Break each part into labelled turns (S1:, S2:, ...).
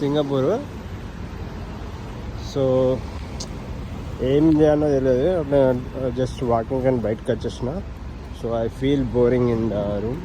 S1: Singapore. So ఏం చేయాలో తెలియదు, జస్ట్ వాకింగ్ కానీ బయటకు వచ్చేసిన. So I feel boring in the room.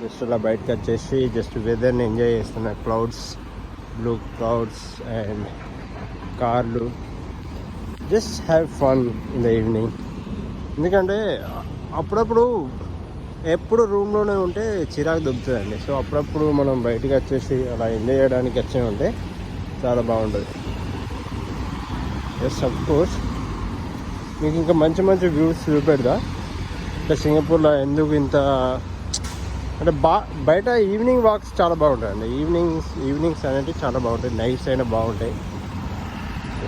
S1: Just అలా బయటకు వచ్చేసి జస్ట్ వెదర్ని ఎంజాయ్ చేస్తున్నా. క్లౌడ్స్, బ్లూ క్లౌడ్స్ అండ్ కార్లు. Just have fun in the evening. ఎందుకంటే అప్పుడప్పుడు ఎప్పుడు రూమ్లోనే ఉంటే చిరాకు దొబ్బుతుందండి. సో అప్పుడప్పుడు మనం బయటకు వచ్చేసి అలా ఎంజాయ్ చేయడానికి వచ్చి ఉంటే చాలా బాగుంటుంది. ఎస్, అఫ్ కోర్స్ మీకు ఇంకా మంచి మంచి వ్యూస్ చూపెడతా. ఇంకా సింగపూర్లో ఎందుకు ఇంత అంటే బయట ఈవినింగ్ వాక్స్ చాలా బాగుంటాయండి. ఈవినింగ్స్ అనేవి చాలా బాగుంటాయి, నైట్స్ అయినా బాగుంటాయి. సో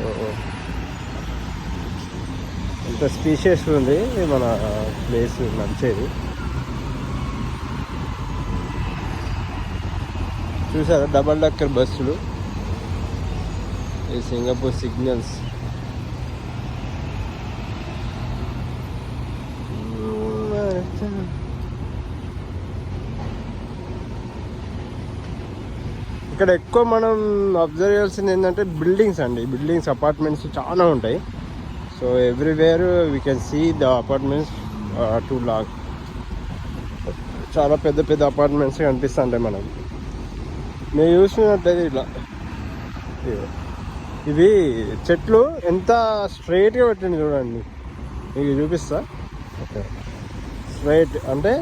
S1: ఎంత స్పీషియస్ ఉంది మన ప్లేస్ నడిచేది. చూసారా డబల్ డక్కర్ బస్సులు, ఈ సింగపూర్ సిగ్నల్స్. ఇక్కడ ఎక్కువ మనం అబ్జర్వ్ చేయాల్సింది ఏంటంటే బిల్డింగ్స్ అండి. బిల్డింగ్స్, అపార్ట్మెంట్స్ చాలా ఉంటాయి. So everywhere we can see the apartments too long. చాలా పెద్ద పెద్ద అపార్ట్మెంట్స్ కనిపిస్తుంటాయి మనకి. నేను చూసినట్లయితే ఇట్లా ఇవి చెట్లు ఎంత స్ట్రైట్గా పెట్టండి చూడండి, మీకు చూపిస్తా. ఓకే, స్ట్రైట్ అంటే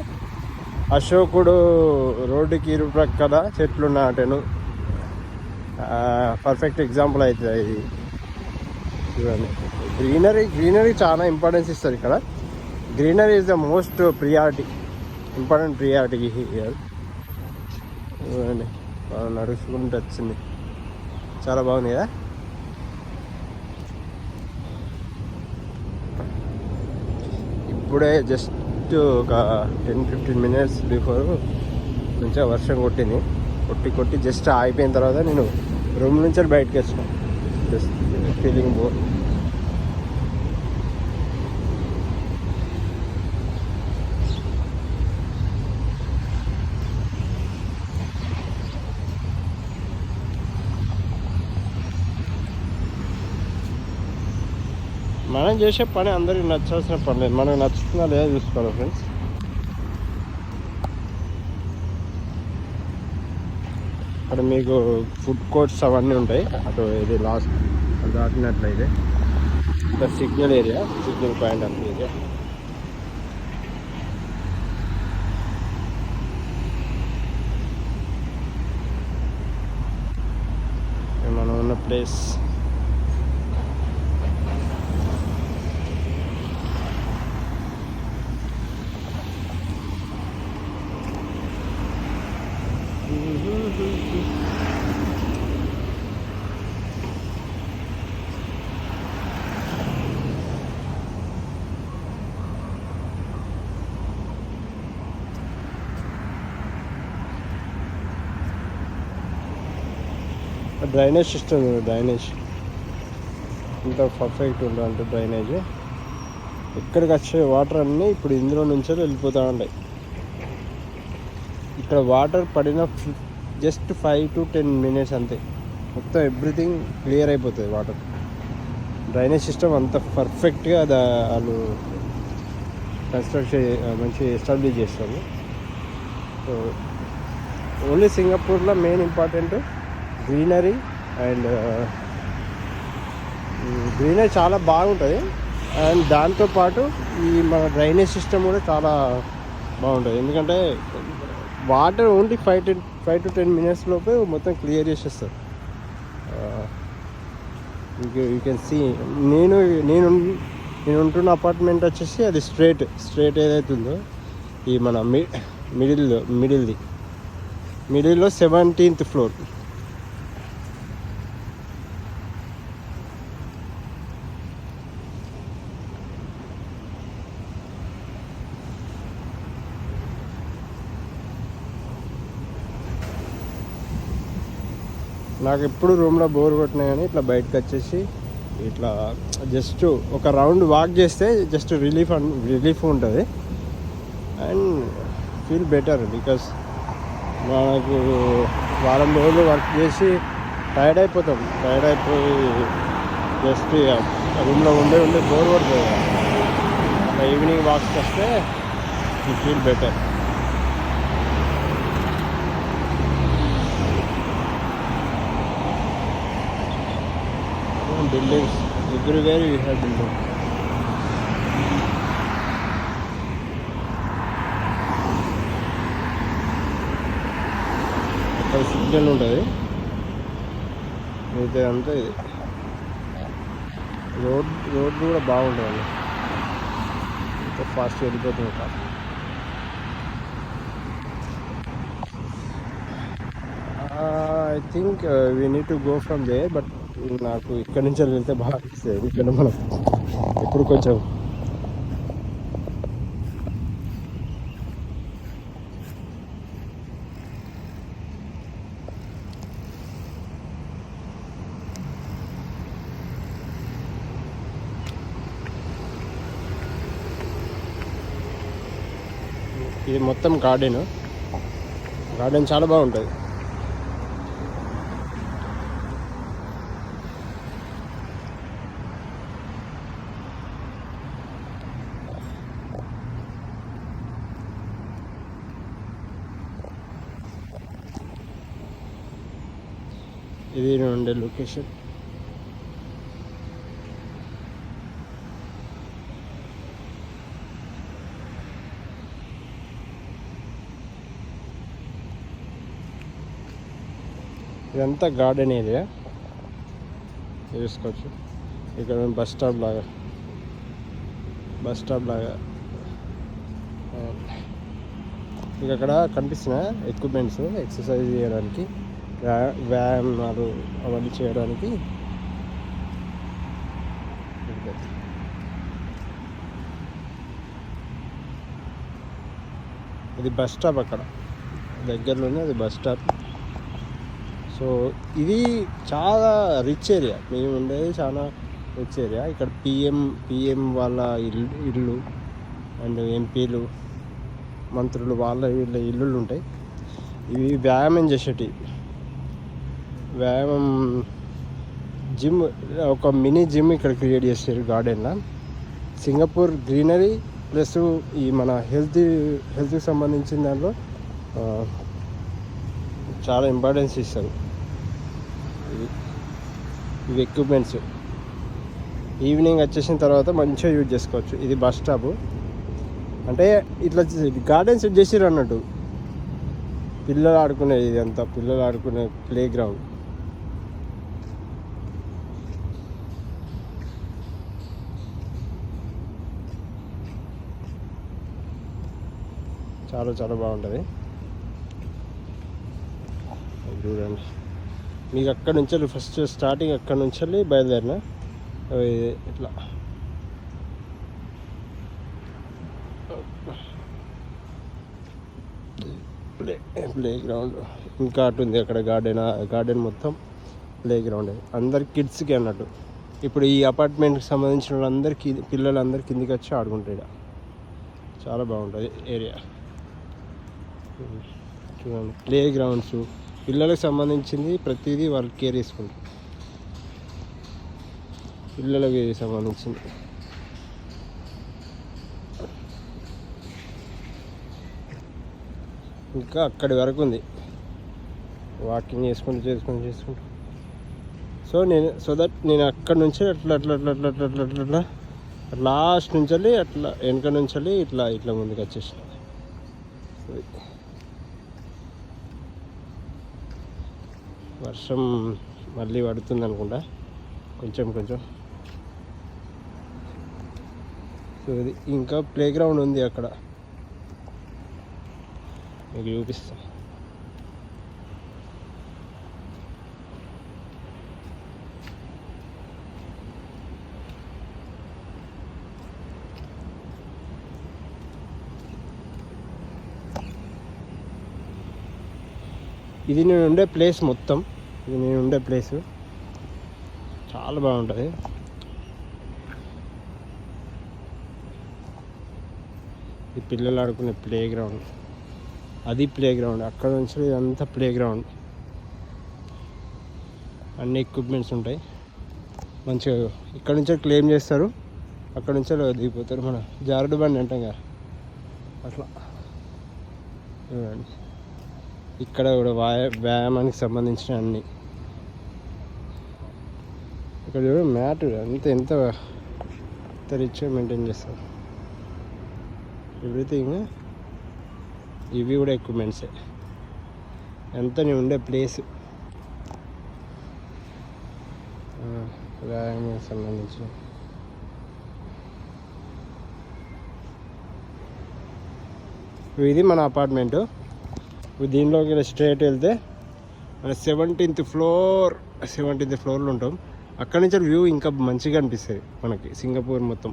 S1: అశోకుడు రోడ్డుకి ఇరుప్రక్కల చెట్లు నాటెను. పర్ఫెక్ట్ ఎగ్జాంపుల్ అవుతుంది ఇది. చూడండి, గ్రీనరీ చాలా ఇంపార్టెన్స్ ఇస్తారు ఇక్కడ. Greenery is the most important priority here. చూడండి, నడుచుకుంటూ వచ్చింది, చాలా బాగుంది కదా. ఇప్పుడే జస్ట్ ఒక 10-15 minutes బిఫోర్ మంచిగా వర్షం కొట్టి జస్ట్ ఆగిపోయిన తర్వాత నేను రూమ్ నుంచి బయటకు వచ్చిన. Just feeling bore. మనం చేసే పని అందరికి నచ్చాల్సిన పని లేదు, మనకు నచ్చుతుందా లేదా చూసుకోవాలి ఫ్రెండ్స్. అక్కడ మీకు ఫుడ్ కోర్ట్స్ అవన్నీ ఉంటాయి. అటు ఇది లాస్ట్ దాటినట్లయితే ఇక్కడ సిగ్నల్ పాయింట్ అంత ఏరియా. మనం ఉన్న ప్లేస్ డ్రైనేజ్ సిస్టమ్. డ్రైనేజ్ ఇంత పర్ఫెక్ట్ ఉండాలంటే డ్రైనేజ్ ఎక్కడికి వచ్చే వాటర్ అన్నీ ఇప్పుడు ఇందులో నుంచే వెళ్ళిపోతూ ఉంటాయి. ఇక్కడ వాటర్ పడిన జస్ట్ 5 to 10 minutes అంతే, మొత్తం ఎవ్రీథింగ్ క్లియర్ అయిపోతుంది వాటర్. డ్రైనేజ్ సిస్టమ్ అంత పర్ఫెక్ట్గా వాళ్ళు మంచిగా ఎస్టాబ్లిష్ చేస్తారు. సో ఓన్లీ సింగపూర్లో main important greenery. And greenery చాలా బాగుంటుంది. అండ్ దాంతోపాటు ఈ మన డ్రైనేజ్ సిస్టమ్ కూడా చాలా బాగుంటుంది. ఎందుకంటే వాటర్ ఓన్లీ 5 to 10 minutes లోపే మొత్తం క్లియర్ చేసేస్తారు. You can see. నేను ఉంటున్న అపార్ట్మెంట్ వచ్చేసి అది స్ట్రేట్ ఏదైతే ఉందో ఈ మన మిడిల్లో 17th floor. నాకు ఎప్పుడు రూమ్లో బోర్ కొట్టినా కానీ ఇట్లా బయటకు వచ్చేసి ఇట్లా జస్ట్ ఒక రౌండ్ వాక్ చేస్తే జస్ట్ రిలీఫ్ ఉంటుంది అండ్ ఫీల్ బెటర్. బికాస్ మనకు వారం రోజులు వర్క్ చేసి టైర్డ్ అయిపోయి జస్ట్ రూమ్లో ఉండే బోర్ పడుతుంది. అలా ఈవినింగ్ వాక్స్కి వస్తే you feel better. Buildings everywhere you have building. అక్కడ సిగ్నల్ ఉంటుంది, మిగతా అంతా ఇది రోడ్ కూడా బాగుంటుంది. ఇంకా ఫాస్ట్ వెళ్ళిపోతుంది car. I think we need to go from there, but నాకు ఇక్కడ నుంచి వెళ్తే బాగా అనిపిస్తుంది. ఇక్కడ మనం ఎప్పుడు కొంచెం ఇది మొత్తం గార్డెన్ చాలా బాగుంటుంది. ఇది ఉండే లొకేషన్. ఇదంతా గార్డెన్ ఏరియా చూసుకోవచ్చు. ఇక్కడ బస్ స్టాప్ లాగా మీకు అక్కడ కనిపిస్తున్న ఎక్విప్మెంట్స్ ఎక్సర్సైజ్ చేయడానికి, వ్యాయామాలు అవన్నీ చేయడానికి. ఇది బస్ స్టాప్, అక్కడ దగ్గరలోనే అది బస్ స్టాప్. సో ఇది చాలా రిచ్ ఏరియా, మేము ఉండేది చాలా రిచ్ ఏరియా. ఇక్కడ పిఎం వాళ్ళ ఇల్లు అండ్ ఎంపీలు, మంత్రులు వీళ్ళ ఇల్లులు ఉంటాయి. ఇవి వ్యాయామం చేసేటివి. వ్యాయామం జిమ్, ఒక మినీ జిమ్ ఇక్కడ క్రియేట్ చేస్తారు గార్డెన్లో. సింగపూర్ గ్రీనరీ ప్లస్ ఈ మన హెల్త్కి సంబంధించిన దాంట్లో చాలా ఇంపార్టెన్స్ ఇస్తారు. ఇవి ఎక్విప్మెంట్స్ ఈవినింగ్ వచ్చేసిన తర్వాత మంచిగా యూజ్ చేసుకోవచ్చు. ఇది బస్ స్టాప్, అంటే ఇట్లా గార్డెన్ సెట్ చేసిర్రు అన్నట్టు. పిల్లలు ఆడుకునేది, ఇదంతా పిల్లలు ఆడుకునే ప్లే గ్రౌండ్. చాలా బాగుంటుంది. చూడండి, మీకు అక్కడ నుంచి ఫస్ట్ స్టార్టింగ్ అక్కడ నుంచి బయలుదేరిన ఇట్లా ప్లే గ్రౌండ్. ఇంకా అటు ఉంది అక్కడ గార్డెన్ మొత్తం ప్లే గ్రౌండ్. అందరు కిడ్స్కి అన్నట్టు. ఇప్పుడు ఈ అపార్ట్మెంట్కి సంబంధించిన వాళ్ళందరికీ పిల్లలందరూ కిందికి వచ్చి ఆడుకుంటారు. చాలా బాగుంటుంది ఏరియా. చూడండి, ప్లే గ్రౌండ్స్, పిల్లలకు సంబంధించింది ప్రతిదీ వాళ్ళు కేర్ చేసుకుంటారు. పిల్లలకి సంబంధించింది. ఇంకా అక్కడి వరకు ఉంది, వాకింగ్ చేసుకుంటూ. సో దట్ నేను అక్కడ నుంచి అట్లా లాస్ట్ నుంచి అట్లా వెనక నుంచి ఇట్లా ముందుకు వచ్చేసిన. వర్షం మళ్ళీ పడుతుంది అనుకుంటా, కొంచెం. సో ఇది ఇంకా ప్లే గ్రౌండ్ ఉంది అక్కడ, మీకు చూపిస్తా. ఇది నేను ఉండే ప్లేస్ మొత్తం, చాలా బాగుంటుంది. ఈ పిల్లలు ఆడుకునే ప్లే గ్రౌండ్, అది ప్లే గ్రౌండ్. అక్కడ నుంచి ఇదంతా ప్లే గ్రౌండ్. అన్ని ఎక్విప్మెంట్స్ ఉంటాయి మంచిగా. ఇక్కడ నుంచే క్లెయిమ్ చేస్తారు, అక్కడ నుంచే దిగిపోతారు. మన జారుడు బండి అంటాం కదా అట్లా. చూడండి ఇక్కడ కూడా వ్యాయామానికి సంబంధించిన అన్ని. ఇక్కడ చూడ మ్యాట్ ఎంత రిచ్గా మెయింటైన్ చేస్తారు. ఎవ్రీథింగ్. ఇవి కూడా ఎక్విప్మెంట్సే. ఎంత నీ ఉండే ప్లేస్ వ్యాయామానికి సంబంధించిన. ఇది మన అపార్ట్మెంటు. దీనిలోకి స్ట్రైట్ వెళ్తే మన 17th ఫ్లోర్లో ఉంటాం. అక్కడి నుంచి వ్యూ ఇంకా మంచిగా అనిపిస్తుంది మనకి సింగపూర్ మొత్తం.